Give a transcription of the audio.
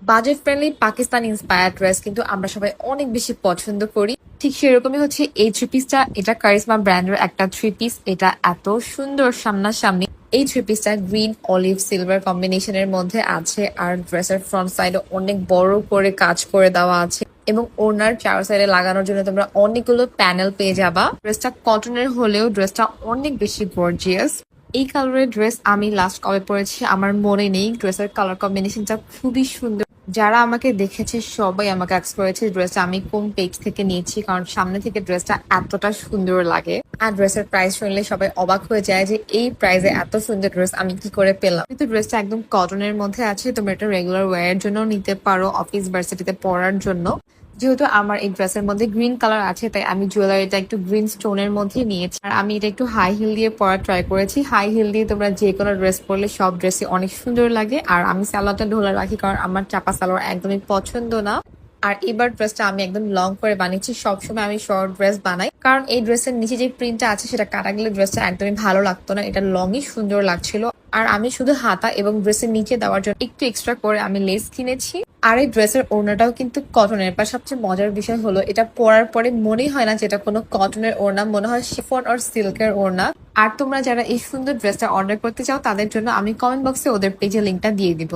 Budget friendly Pakistan inspired dress কিন্তু আমরা সবাই অনেক বেশি পছন্দ করি। ঠিক সেরকমই হচ্ছে এই থ্রি পিসটা। এটা কারিজমা ব্র্যান্ডের একটা থ্রি পিস। এটা এত সুন্দর সামনাসামনি। এই থ্রি পিসটা গ্রিন অলিভ সিলভার কম্বিনেশনের মধ্যে আছে, আর ড্রেসের ফ্রন্ট সাইডে অনেক বড় করে কাজ করে দেওয়া আছে এবং ওনার চার সাইডে লাগানোর জন্য তোমরা অনেকগুলো প্যানেল পেয়ে যাবা। ড্রেসটা কটনের হলেও ড্রেসটা অনেক বেশি গর্জিয়াস। এই কালারের ড্রেস আমি লাস্ট কবে পরেছি আমার মনে নেই। ড্রেসের কালার কম্বিনেশনটা খুবই সুন্দর। যারা আমাকে দেখেছে সবাই আমাকে আস্ক করেছে ড্রেসটা আমি কোন পেজ থেকে নিয়েছি, কারণ সামনে থেকে ড্রেসটা এতটা সুন্দর লাগে। আর ড্রেসের প্রাইস শুনলে সবাই অবাক হয়ে যায় যে এই প্রাইসে এত সুন্দর ড্রেস আমি কি করে পেলাম। কিন্তু ড্রেসটা একদম কটনের মধ্যে আছে। তোমরা এটা রেগুলার ওয়্যারের জন্য নিতে পারো, অফিস ভার্সিটিতে পরার জন্য। যেহেতু আমার এই ড্রেসের মধ্যে গ্রিন কালার আছে, তাই আমি জুয়েলারিটা একটু গ্রিন স্টোনের মধ্যে নিয়েছি। আর আমি এটা একটু হাই হিল দিয়ে পরার ট্রাই করেছি। হাই হিল দিয়ে তোমরা যে কোনো ড্রেস পরলে সব ড্রেসই অনেক সুন্দর লাগে। আর আমি সালোয়ারটা ঢোলা রাখি, কারণ আমার চাপা সালোয়ার একদমই পছন্দ না। আর এবার ড্রেসটা আমি একদম লং করে বানিয়েছি। সবসময় আমি শর্ট ড্রেস বানাই, কারণ এই ড্রেসের নিচে যে প্রিন্টটা আছে সেটা কাটা গেলে ড্রেসটা একদমই ভালো লাগতো না। এটা লংই সুন্দর লাগছিল। আর আমি শুধু হাতা এবং ড্রেসের নিচে দেওয়ার জন্য একটু এক্সট্রা করে আমি লেস কিনেছি। আর এই ড্রেসের ওড়নাটাও কিন্তু কটনের। বা সবচেয়ে মজার বিষয় হলো এটা পরার পরে মনেই হয় না যে এটা কোনো কটনের ওড়না, মনে হয় শিফন আর সিল্কের ওড়না। আর তোমরা যারা এই সুন্দর ড্রেসটা অর্ডার করতে চাও তাদের জন্য আমি কমেন্ট বক্সে ওদের পেজের লিঙ্কটা দিয়ে দিব।